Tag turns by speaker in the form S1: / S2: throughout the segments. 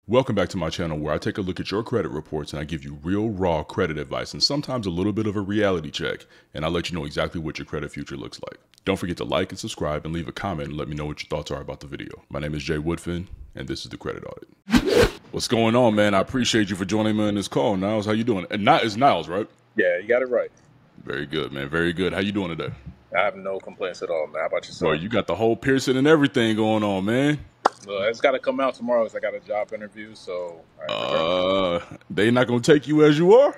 S1: Welcome back to my channel where I take a look at your credit reports and I give you real raw credit advice and sometimes a little bit of a reality check, and I let you know exactly what your credit future looks like. Don't forget to like and subscribe and leave a comment and let me know what your thoughts are about the video. My name is Jay Woodfin and this is the Credit Audit. What's going on, man? I appreciate you for joining me on this call. Nyles, how you doing? And it's Nyles, right?
S2: Yeah, you got it right.
S1: Very good, man. Very good. How you doing today?
S2: I have no complaints at all, man. How about
S1: Boy,
S2: yourself?
S1: you got the whole piercing and everything going on, man.
S2: Well, it's got to come out tomorrow because I got a job interview, so I prepared.
S1: They not gonna take you as you are?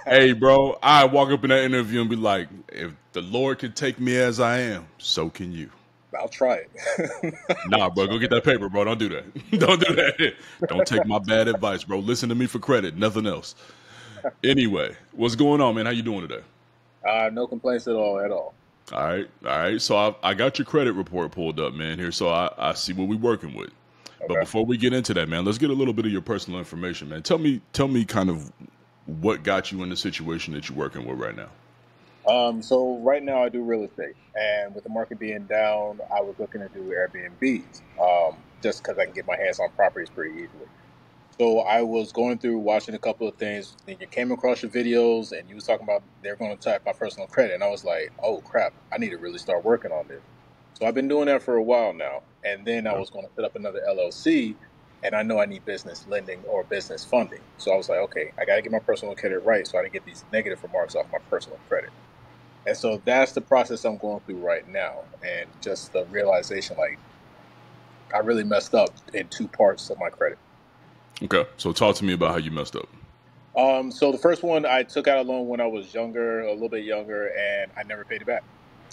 S1: Hey, bro, I walk up in that interview and be like, if the Lord can take me as I am, so can you.
S2: I'll try it.
S1: Nah, bro, go get that paper, bro. Don't do that. Don't do that. Don't take my bad advice, bro. Listen to me for credit, nothing else. Anyway, what's going on, man? How you doing today?
S2: No complaints at all,
S1: All right. So I got your credit report pulled up, man, here. So I see what we're working with. But
S2: Okay.
S1: before we get into that, man, let's get a little bit of your personal information, man. Tell me kind of what got you in the situation that you're working with right now.
S2: So right now I do real estate, and with the market being down, I was looking to do Airbnbs, just because I can get my hands on properties pretty easily. So I was going through watching a couple of things, and you came across your videos, and you was talking about they're going to attack my personal credit, and I was like, oh crap, I need to really start working on this. So I've been doing that for a while now, and then I was going to set up another LLC, and I know I need business lending or business funding. So I was like, okay, I got to get my personal credit right, so I didn't get these negative remarks off my personal credit. And so that's the process I'm going through right now, and just the realization, like, I really messed up in two parts of my credit.
S1: Okay, so talk to me about how you messed up.
S2: So the first one, I took out a loan when I was younger, a little bit younger, and I never paid it back.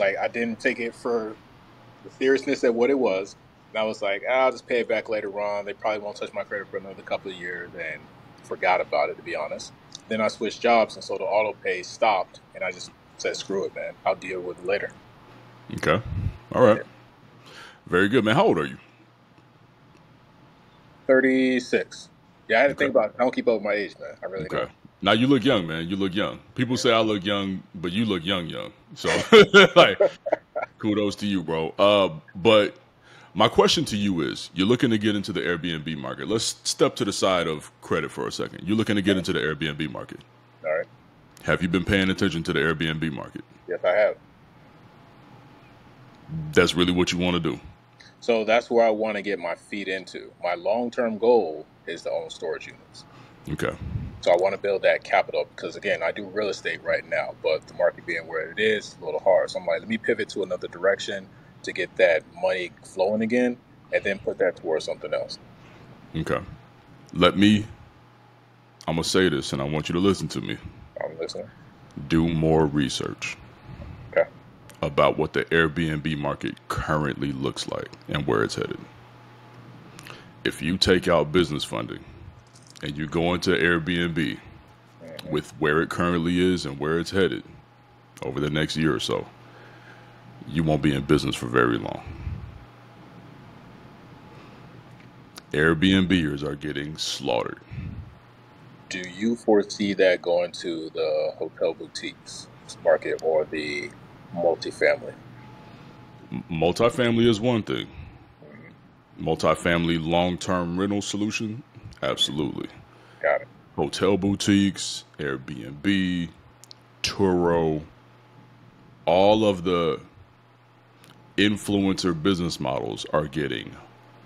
S2: Like, I didn't take it for the seriousness of what it was. And I was like, I'll just pay it back later on. They probably won't touch my credit for another couple of years, and forgot about it, to be honest. Then I switched jobs, and so the auto pay stopped, and I just said, screw it, man. I'll deal with it later.
S1: Okay, all right,
S2: Yeah.
S1: very good, man. How old are you?
S2: 36. Yeah, I had to
S1: Okay.
S2: think about it. I don't keep up with my age, man. I really
S1: Okay.
S2: don't.
S1: Now you look young, man. You look young. People say I look young, but you look young. So, like, kudos to you, bro. But my question to you is: you're looking to get into the Airbnb market. Let's step to the side of credit for a second. You're looking to get into the Airbnb market.
S2: All right.
S1: Have you been paying attention to the Airbnb market?
S2: Yes, I have.
S1: That's really what you want to do.
S2: So that's where I want to get my feet into. My long-term goal is to own storage units.
S1: Okay.
S2: So I want to build that capital because, again, I do real estate right now, but the market being where it is, a little hard. So I'm like, let me pivot to another direction to get that money flowing again and then put that towards something else.
S1: Okay. I'm going to say this and I want you to listen to me.
S2: I'm listening.
S1: Do more research
S2: Okay.
S1: about what the Airbnb market currently looks like and where it's headed. If you take out business funding and you go into Airbnb with where it currently is and where it's headed over the next year or so, you won't be in business for very long. Airbnbers are getting slaughtered.
S2: Do you foresee that going to the hotel boutiques market or the multifamily?
S1: Multifamily is one thing.
S2: Mhm.
S1: Multifamily long-term rental solution, absolutely.
S2: Got it.
S1: Hotel boutiques, Airbnb, Turo, all of the influencer business models are getting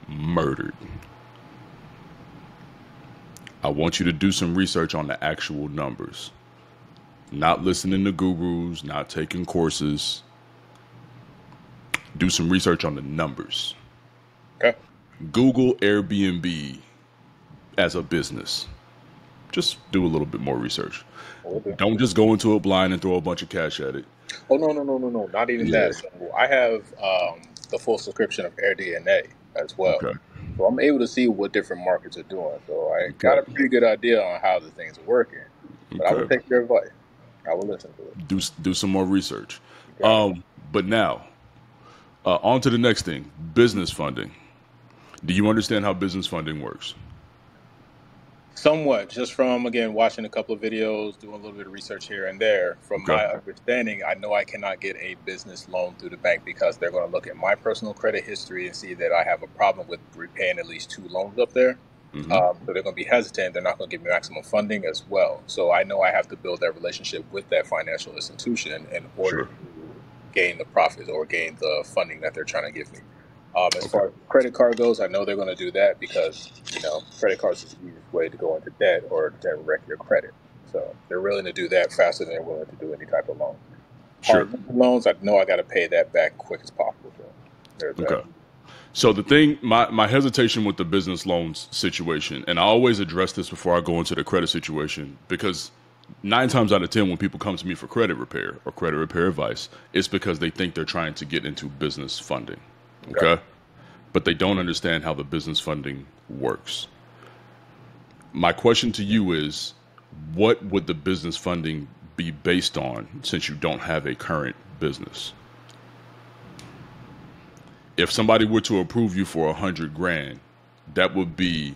S1: murdered. I want you to do some research on the actual numbers. Not listening to gurus, not taking courses. Do some research on the numbers.
S2: Okay.
S1: Google Airbnb as a business. Just do a little bit more research.
S2: Will do.
S1: Don't just go into it blind and throw a bunch of cash at it.
S2: Oh, no. Not even
S1: Yeah.
S2: that. So I have the full subscription of AirDNA as well.
S1: Okay.
S2: So I'm able to see what different markets are doing. So I got a
S1: Okay.
S2: pretty good idea on how the things are working. But I will
S1: Okay.
S2: take your advice. I will listen to it.
S1: Do some more research.
S2: You got it.
S1: But now, on to the next thing, business funding. Do you understand how business funding works?
S2: Somewhat, just from, again, watching a couple of videos, doing a little bit of research here and there. From
S1: Okay.
S2: my understanding, I know I cannot get a business loan through the bank because they're going to look at my personal credit history and see that I have a problem with repaying at least 2 loans up there.
S1: Mm-hmm.
S2: So they're going to be hesitant. They're not going to give me maximum funding as well. So I know I have to build that relationship with that financial institution in order
S1: Sure.
S2: to gain the profits or gain the funding that they're trying to give me. As
S1: Okay.
S2: far as credit card goes, I know they're going to do that because, credit cards is the easiest way to go into debt or to wreck your credit. So they're willing to do that faster than they're willing to do any type of loan.
S1: Sure.
S2: Hard loans, I know I got to pay that back quick as possible. So there's that.
S1: Okay. So the thing, my hesitation with the business loans situation, and I always address this before I go into the credit situation, because 9 times out of 10 when people come to me for credit repair or credit repair advice, it's because they think they're trying to get into business funding. Okay. But they don't understand how the business funding works. My question to you is, what would the business funding be based on since you don't have a current business? If somebody were to approve you for $100,000, that would be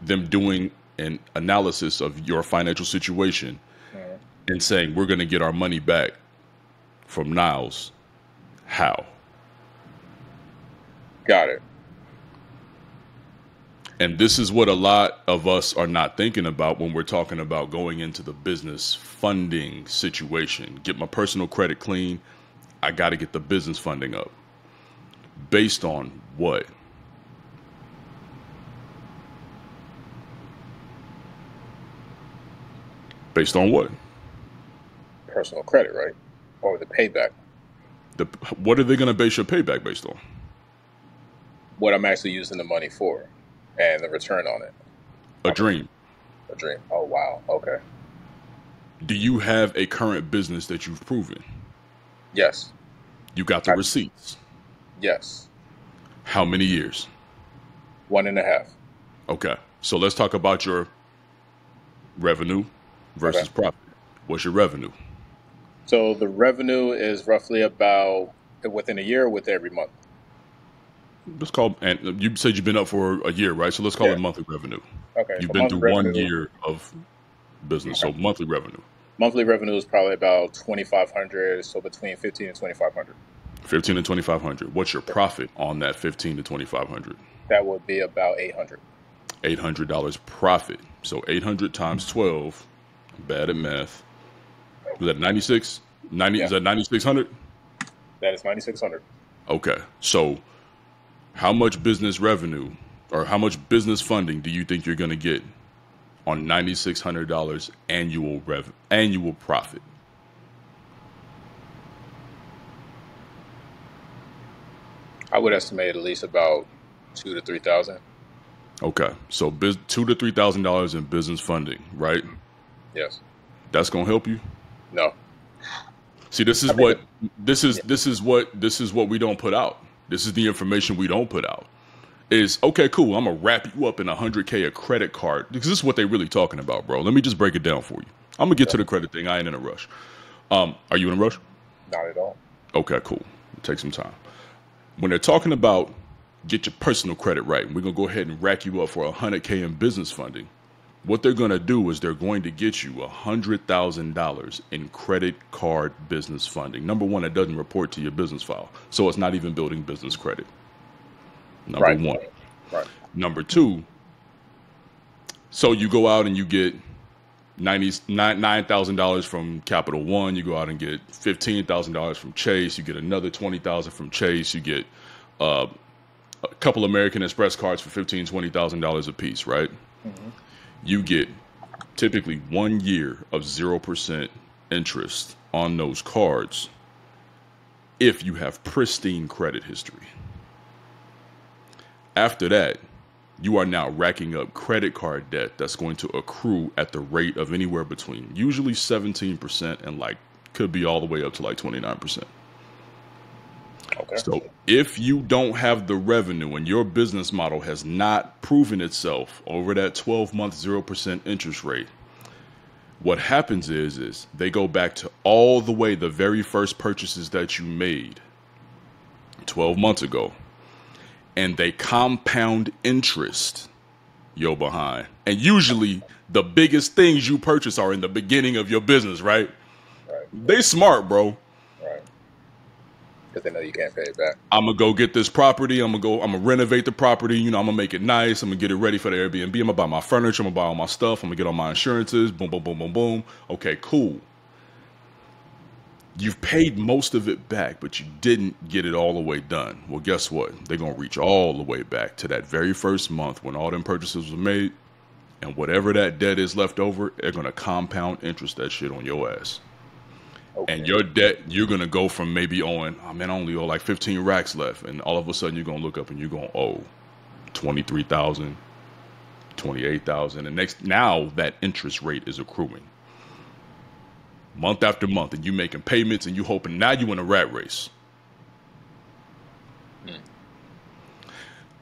S1: them doing an analysis of your financial situation and saying, we're going to get our money back from Nyles. How?
S2: Got it.
S1: And this is what a lot of us are not thinking about when we're talking about going into the business funding situation. Get my personal credit clean. I got to get the business funding up. Based on what? Based on what?
S2: Personal credit, right? Or the payback.
S1: What are they going to base your payback based on?
S2: What I'm actually using the money for and the return on it.
S1: A dream.
S2: A dream. Oh, wow. Okay.
S1: Do you have a current business that you've proven?
S2: Yes.
S1: You got the receipts?
S2: Yes.
S1: How many years?
S2: 1.5.
S1: Okay. So let's talk about your revenue versus profit. What's your revenue?
S2: So the revenue is roughly about within a year with every month.
S1: Let's call, and you said you've been up for a year, right? So let's call it monthly revenue.
S2: Okay.
S1: You've
S2: so
S1: been through
S2: revenue,
S1: 1 year of business, so monthly revenue.
S2: Monthly revenue is probably about $2,500, so between $1,500 and $2,500.
S1: $1,500 and $2,500. What's your profit on that $1,500 to $2,500?
S2: That would be about $800.
S1: $800 profit. So 800 times 12. Bad at math. Was that 96? 90? Is that 9,600?
S2: That is 9,600.
S1: Okay. So how much business revenue or how much business funding do you think you're going to get on $9,600 annual profit?
S2: I would estimate at least about $2,000 to $3,000.
S1: Okay, so $2,000 to $3,000 in business funding, right?
S2: Yes.
S1: That's gonna help you?
S2: No.
S1: See, this is what we don't put out. This is the information we don't put out. Is okay, cool. I'm gonna wrap you up in $100K a credit card because this is what they're really talking about, bro. Let me just break it down for you. I'm gonna get to the credit thing. I ain't in a rush. Are you in a rush?
S2: Not at all.
S1: Okay, cool. Take some time. When they're talking about get your personal credit right, we're going to go ahead and rack you up for $100K in business funding. What they're going to do is they're going to get you $100,000 in credit card business funding. Number one, it doesn't report to your business file. So it's not even building business credit. Number one.
S2: Right.
S1: Number two, so you go out and you get $9,000 from Capital One. You go out and get $15,000 from Chase. You get another $20,000 from Chase. You get a couple American Express cards for $15,000, $20,000 a piece, right? Mm-hmm. You get typically 1 year of 0% interest on those cards if you have pristine credit history. After that, you are now racking up credit card debt that's going to accrue at the rate of anywhere between usually 17% and could be all the way up to 29%.
S2: Okay.
S1: So if you don't have the revenue and your business model has not proven itself over that 12-month 0% interest rate, what happens is they go back to all the way the very first purchases that you made 12 months ago, and they compound interest you're behind. And usually the biggest things you purchase are in the beginning of your business, right?
S2: Right.
S1: They smart, bro.
S2: Right. Because they know you can't pay it back.
S1: I'm going to go get this property. I'm going to renovate the property. You know, I'm going to make it nice. I'm going to get it ready for the Airbnb. I'm going to buy my furniture. I'm going to buy all my stuff. I'm going to get all my insurances. Boom, boom, boom, boom, boom. Okay, cool. You've paid most of it back, but you didn't get it all the way done. Well, guess what? They're going to reach all the way back to that very first month when all them purchases were made. And whatever that debt is left over, they're going to compound interest that shit on your ass. Okay. And your debt, you're going to go from maybe owing, I only owe like 15 racks left. And all of a sudden, you're going to look up and you're going to owe 23,000, 28,000. And now that interest rate is accruing. Month after month, and you making payments, and you hoping now you in a rat race.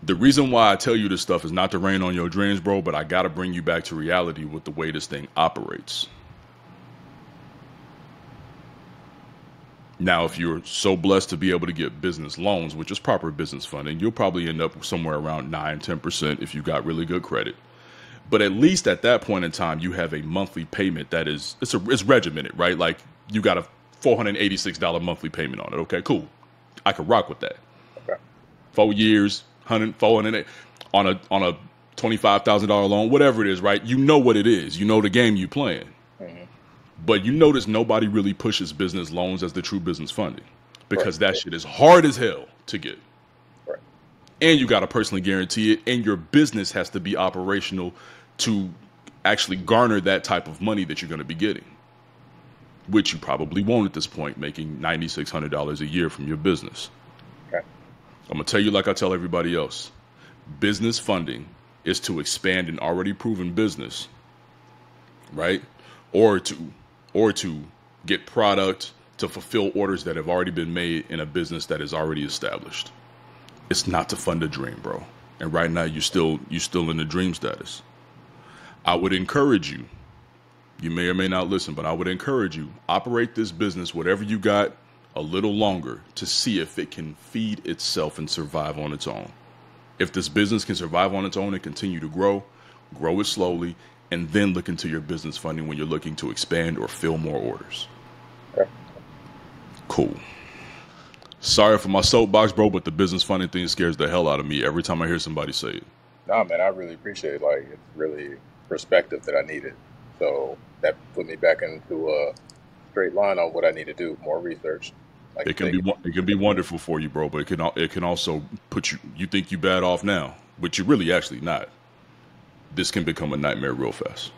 S1: The reason why I tell you this stuff is not to rain on your dreams, bro, but I got to bring you back to reality with the way this thing operates. Now, if you're so blessed to be able to get business loans, which is proper business funding, you'll probably end up somewhere around 9-10% if you got really good credit. But at least at that point in time, you have a monthly payment that is, it's regimented, right? Like you got a $486 monthly payment on it. Okay, cool. I could rock with that.
S2: Okay.
S1: 4 years, 408 on a $25,000 loan, whatever it is, right? You know what it is. You know the game you playing. Mm-hmm. But you notice nobody really pushes business loans as the true business funding because that shit is hard as hell to get.
S2: Right.
S1: And you got to personally guarantee it, and your business has to be operational to actually garner that type of money that you're going to be getting, which you probably won't at this point, making $9,600 a year from your business.
S2: Okay.
S1: I'm going to tell you like I tell everybody else. Business funding is to expand an already proven business, right? Or to get product to fulfill orders that have already been made in a business that is already established. It's not to fund a dream, bro. And right now you're still in the dream status. I would encourage you, you may or may not listen, but I would encourage you, operate this business, whatever you got, a little longer to see if it can feed itself and survive on its own. If this business can survive on its own and continue to grow it slowly, and then look into your business funding when you're looking to expand or fill more orders.
S2: Okay.
S1: Cool. Sorry for my soapbox, bro, but the business funding thing scares the hell out of me every time I hear somebody say it.
S2: Nah, man, I really appreciate it. Like, it's really perspective that I needed. So that put me back into a straight line on what I need to do, more research. Like
S1: it can be wonderful for you, bro, but it can also put you think you bad off now, but you're really actually not. This can become a nightmare real fast.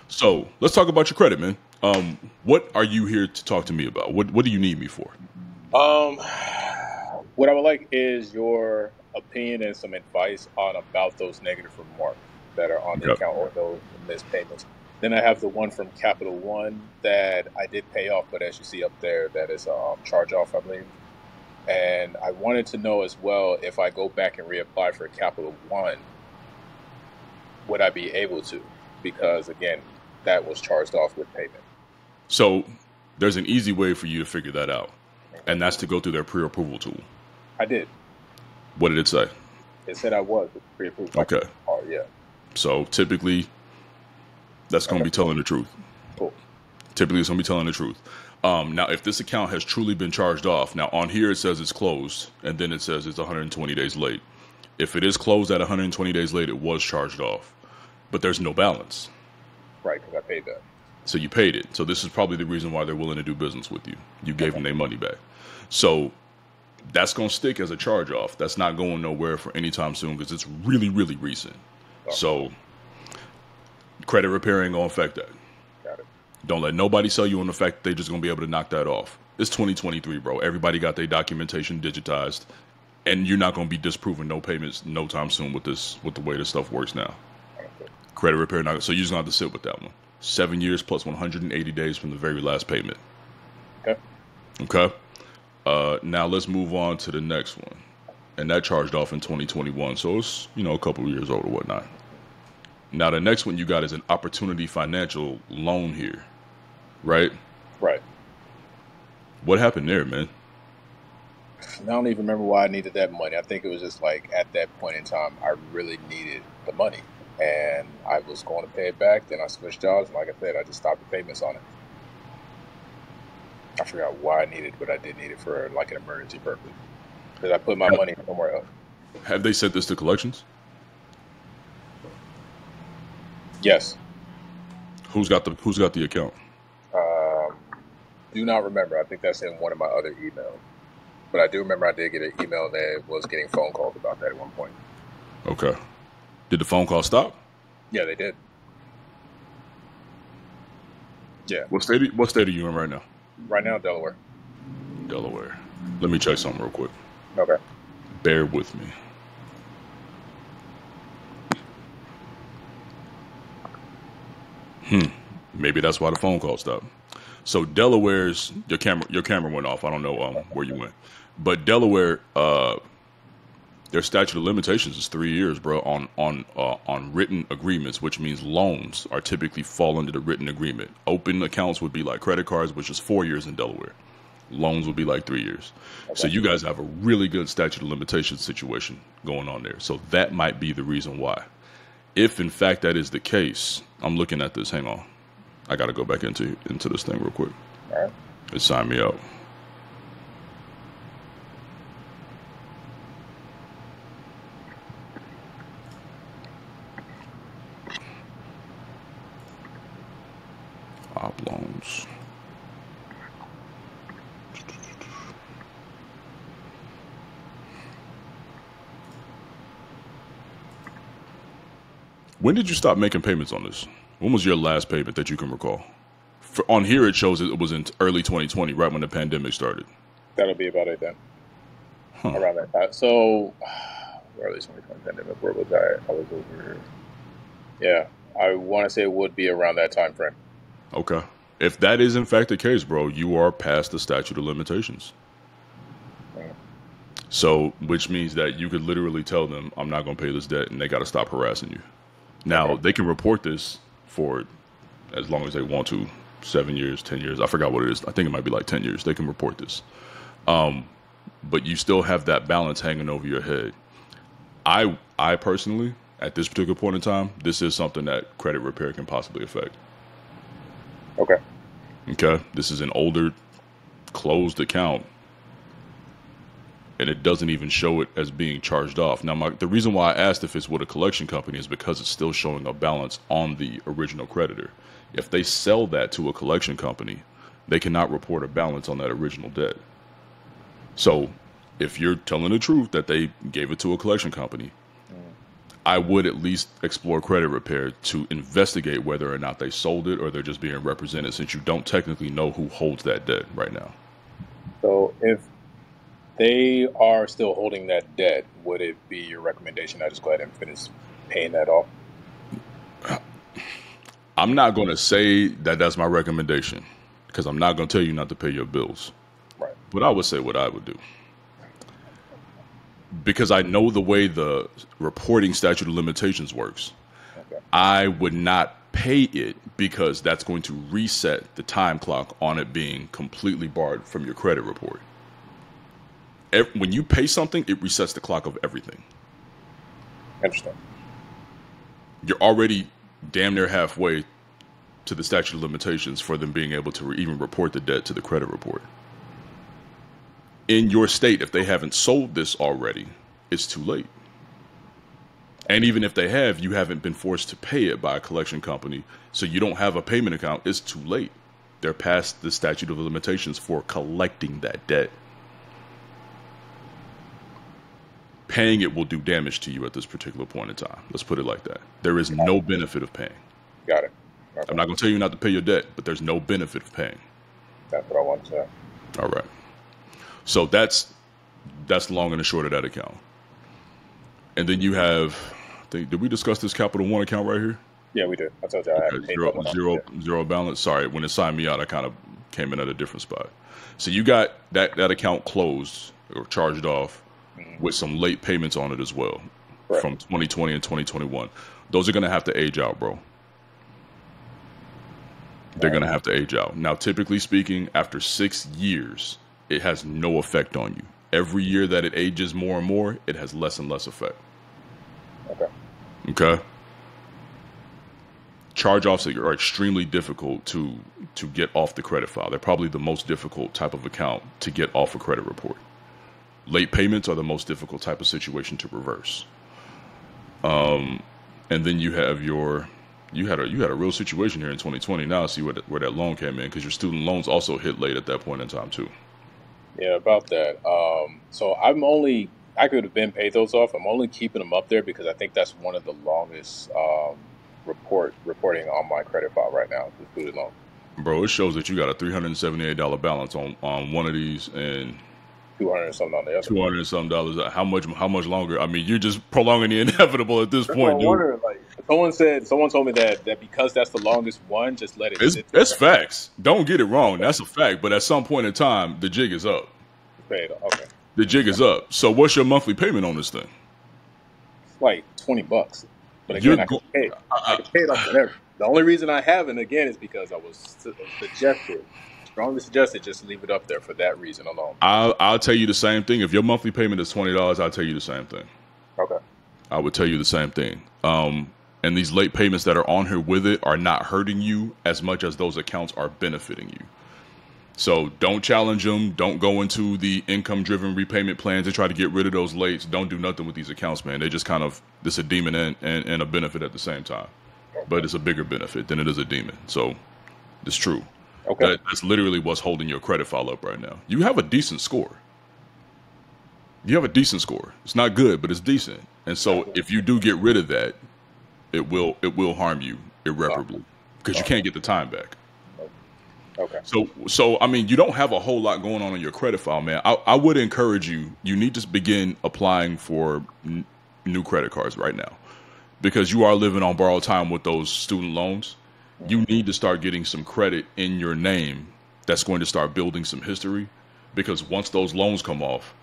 S1: So let's talk about your credit, man. What are you here to talk to me about? What do you need me for?
S2: What I would like is your opinion and some advice on about those negative remarks that are on the account or those missed payments. Then I have the one from Capital One that I did pay off, but as you see up there, that is charge off, I believe. And I wanted to know as well, if I go back and reapply for Capital One, would I be able to? Because again, that was charged off with payment.
S1: So there's an easy way for you to figure that out. And that's to go through their pre-approval tool.
S2: I did.
S1: What did it say?
S2: It said I was pre-approved.
S1: Okay.
S2: Oh, yeah.
S1: So typically, that's going to be telling the truth.
S2: Cool.
S1: Typically, it's going to be telling the truth. Now, if this account has truly been charged off, now on here it says it's closed, and then it says it's 120 days late. If it is closed at 120 days late, it was charged off. But there's no balance.
S2: Right, because I paid that.
S1: So you paid it. So this is probably the reason why they're willing to do business with you. You gave them their money back. So that's going to stick as a charge off. That's not going nowhere for any time soon because it's really, really recent. Oh. So credit repair ain't going to affect that.
S2: Got it.
S1: Don't let nobody sell you on the fact that they're just going to be able to knock that off. It's 2023, bro. Everybody got their documentation digitized. And you're not going to be disproving no payments no time soon with the way this stuff works now. Okay. Credit repair, so you're just going to have to sit with that one. 7 years plus 180 days from the very last payment. Okay. Now let's move on to the next one. And that charged off in 2021. So it's, a couple of years old or whatnot. Now the next one you got is an opportunity financial loan here. Right?
S2: Right.
S1: What happened there, man?
S2: I don't even remember why I needed that money. I think it was just like at that point in time, I really needed the money, and I was going to pay it back. Then I switched jobs, and like I said, I just stopped the payments on it. I forgot why I needed it, but I did need it for like an emergency purpose because I put my money somewhere else.
S1: Have they sent this to collections?
S2: Yes.
S1: Who's got the account?
S2: Do not remember. I think that's in one of my other emails. But I do remember I did get an email that was getting phone calls about that at one point.
S1: Okay. Did the phone call stop?
S2: Yeah, they did. Yeah.
S1: What state are you in right now?
S2: Right now, Delaware.
S1: Delaware. Let me check something real quick.
S2: Okay.
S1: Bear with me. Maybe that's why the phone call stopped. So Delaware's your camera went off. I don't know where you went, but Delaware, their statute of limitations is 3 years, bro. On written agreements, which means loans are typically fall under the written agreement. Open accounts would be like credit cards, which is 4 years in Delaware. Loans would be like 3 years. Okay. So you guys have a really good statute of limitations situation going on there. So that might be the reason why. If in fact that is the case, I'm looking at this. Hang on. I got to go back into this thing real quick.
S2: All right.
S1: It signed me out. Op loans. When did you stop making payments on this? When was your last payment that you can recall? On here, it shows it was in early 2020, right when the pandemic started.
S2: That'll be about it then. Huh. Around that time. So, early 2020 pandemic, where was I? I was over. Yeah, I want to say it would be around that time frame.
S1: Okay. If that is in fact the case, bro, you are past the statute of limitations. So, which means that you could literally tell them, I'm not going to pay this debt, and they got to stop harassing you. Now, they can report this for as long as they want to, 7 years, 10 years. I forgot what it is. I think it might be like 10 years. They can report this. But you still have that balance hanging over your head. I personally, at this particular point in time, this is something that credit repair can possibly affect.
S2: Okay.
S1: Okay. This is an older, closed account, and it doesn't even show it as being charged off. Now, the reason why I asked if it's with a collection company is because it's still showing a balance on the original creditor. If they sell that to a collection company, they cannot report a balance on that original debt. So if you're telling the truth that they gave it to a collection company, I would at least explore credit repair to investigate whether or not they sold it or they're just being represented, since you don't technically know who holds that debt right now.
S2: So if they are still holding that debt, would it be your recommendation I just go ahead and finish paying that off?
S1: I'm not going to say that that's my recommendation, because I'm not going to tell you not to pay your bills.
S2: Right.
S1: But I would say what I would do. Because I know the way the reporting statute of limitations works. Okay. I would not pay it because that's going to reset the time clock on it being completely barred from your credit report. When you pay something, it resets the clock of everything.
S2: Interesting.
S1: You're already damn near halfway to the statute of limitations for them being able to even report the debt to the credit report. In your state, if they haven't sold this already, it's too late. And even if they have, you haven't been forced to pay it by a collection company, so you don't have a payment account, it's too late. They're past the statute of limitations for collecting that debt. Paying it will do damage to you at this particular point in time. Let's put it like that. There is no benefit of paying.
S2: Got it. Okay.
S1: I'm not going to tell you not to pay your debt, but there's no benefit of paying.
S2: That's what I want to say.
S1: All right. So that's long and the short of that account. And then you have, did we discuss this Capital One account right here?
S2: Yeah, we did. I told you I had
S1: zero balance. Sorry, when it signed me out, I kind of came in at a different spot. So you got that account closed or charged off with some late payments on it as well, right, from 2020 and 2021. Those are going to have to age out, bro. They're going to have to age out. Now, typically speaking, after 6 years, it has no effect on you. Every year that it ages more and more, it has less and less effect.
S2: Okay.
S1: Okay. Charge-offs are extremely difficult to get off the credit file. They're probably the most difficult type of account to get off a credit report. Late payments are the most difficult type of situation to reverse. And then you have you had a real situation here in 2020. Now I see where that loan came in, because your student loans also hit late at that point in time too.
S2: Yeah, about that. So I could have been paid those off. I'm only keeping them up there because I think that's one of the longest reporting on my credit file right now, the student loan.
S1: Bro, it shows that you got a $378 balance on one of these and
S2: 200 and something on the other.
S1: $200 and something dollars. How much longer? I mean, you're just prolonging the inevitable at this point, dude.
S2: Wondering, like, someone told me that because that's the longest one, just let it.
S1: It's facts. Don't get it wrong. That's a fact. But at some point in time, the jig is up.
S2: Paid. Okay.
S1: The jig is up. So what's your monthly payment on this thing?
S2: It's like $20. But again, I can pay it off whatever. The only reason I haven't, again, is because I was strongly suggested just leave it up there for that reason alone.
S1: I'll tell you the same thing. If your monthly payment is $20, I'll tell you the same thing.
S2: Okay.
S1: I would tell you the same thing. And these late payments that are on here with it are not hurting you as much as those accounts are benefiting you. So don't challenge them. Don't go into the income-driven repayment plans to try to get rid of those lates. Don't do nothing with these accounts, man. They just kind of, it's a demon and a benefit at the same time. But it's a bigger benefit than it is a demon. So it's true.
S2: Okay.
S1: That's literally what's holding your credit file up right now. You have a decent score. It's not good, but it's decent. And so if you do get rid of that, it will harm you irreparably because you can't get the time back.
S2: Okay.
S1: So I mean, you don't have a whole lot going on in your credit file, man. I would encourage you need to begin applying for new credit cards right now, because you are living on borrowed time with those student loans. You need to start getting some credit in your name that's going to start building some history, because once those loans come off,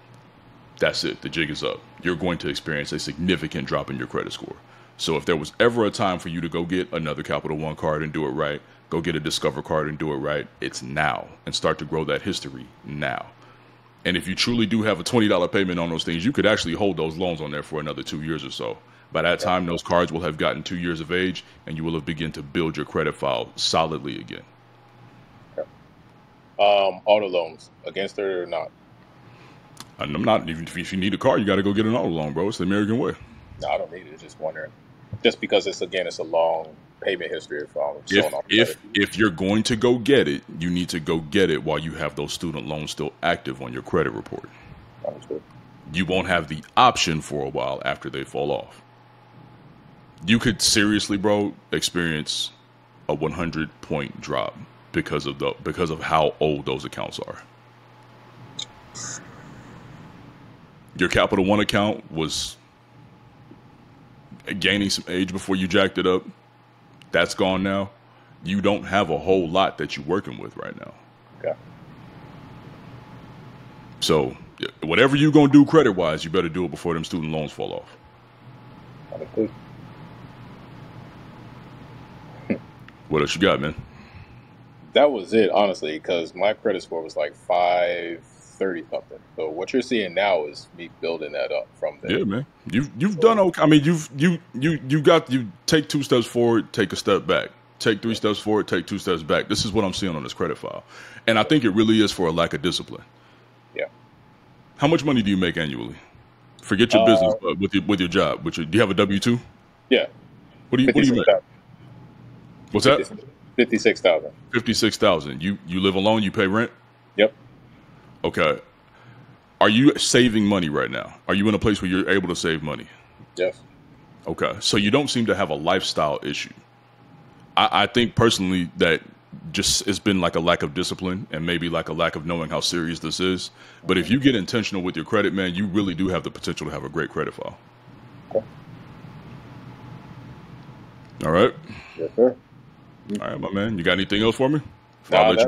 S1: that's it. The jig is up. You're going to experience a significant drop in your credit score. So if there was ever a time for you to go get another Capital One card and do it right, go get a Discover card and do it right, it's now, and start to grow that history now. And if you truly do have a $20 payment on those things, you could actually hold those loans on there for another 2 years or so. By that time, those cards will have gotten 2 years of age, and you will have begun to build your credit file solidly again.
S2: Okay. Auto loans, against it or not?
S1: I'm not. Even if you need a car, you got to go get an auto loan, bro. It's the American way.
S2: No, I don't need it. Just wondering. Just because it's a long payment history.
S1: If you're going to go get it, you need to go get it while you have those student loans still active on your credit report.
S2: Understood.
S1: You won't have the option for a while after they fall off. You could seriously, bro, experience a 100-point drop because of how old those accounts are. Your Capital One account was gaining some age before you jacked it up. That's gone now. You don't have a whole lot that you're working with right now.
S2: Okay.
S1: So whatever you're going to do credit-wise, you better do it before them student loans fall off.
S2: Understood.
S1: What else you got, man?
S2: That was it, honestly, because my credit score was like 530 something. So what you're seeing now is me building that up from there.
S1: Yeah, man. You've done okay. I mean, you take 2 steps forward, take a step back. Take 3 steps forward, take 2 steps back. This is what I'm seeing on this credit file. And I think it really is for a lack of discipline.
S2: Yeah.
S1: How much money do you make annually? Forget your business, but with your job. Do you have a W-2?
S2: Yeah.
S1: What do you make? What's that?
S2: 56,000.
S1: 56,000. You live alone, you pay rent?
S2: Yep.
S1: Okay. Are you saving money right now? Are you in a place where you're able to save money?
S2: Yes.
S1: Okay. So you don't seem to have a lifestyle issue. I think personally that just it's been like a lack of discipline and maybe like a lack of knowing how serious this is. But if you get intentional with your credit, man, you really do have the potential to have a great credit file.
S2: Okay.
S1: All right.
S2: Yes, sir.
S1: All right, my man. You got anything else for me?
S2: That's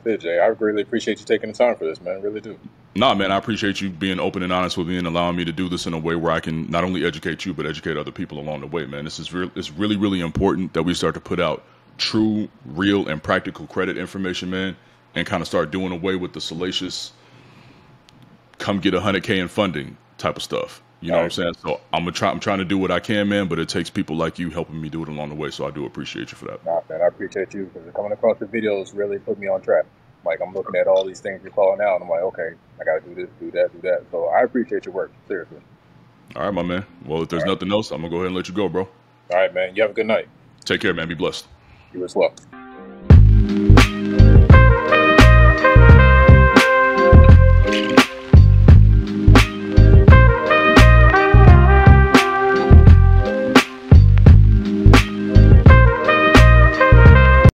S2: it, Jay. I really appreciate you taking the time for this, man. Really do.
S1: Nah, man, I appreciate you being open and honest with me and allowing me to do this in a way where I can not only educate you, but educate other people along the way, man. It's really, really important that we start to put out true, real, and practical credit information, man, and kind of start doing away with the salacious come get 100K in funding type of stuff. You know what I'm saying? So I'm trying to do what I can, man, but it takes people like you helping me do it along the way. So I do appreciate you for that.
S2: Nah, man, I appreciate you because coming across the videos really put me on track. Like, I'm looking at all these things you're calling out, and I'm like, okay, I got to do this, do that, do that. So I appreciate your work, seriously.
S1: All right, my man. Well, if there's nothing else, I'm going to go ahead and let you go, bro.
S2: All right, man. You have a good night.
S1: Take care, man. Be blessed.
S2: You as well.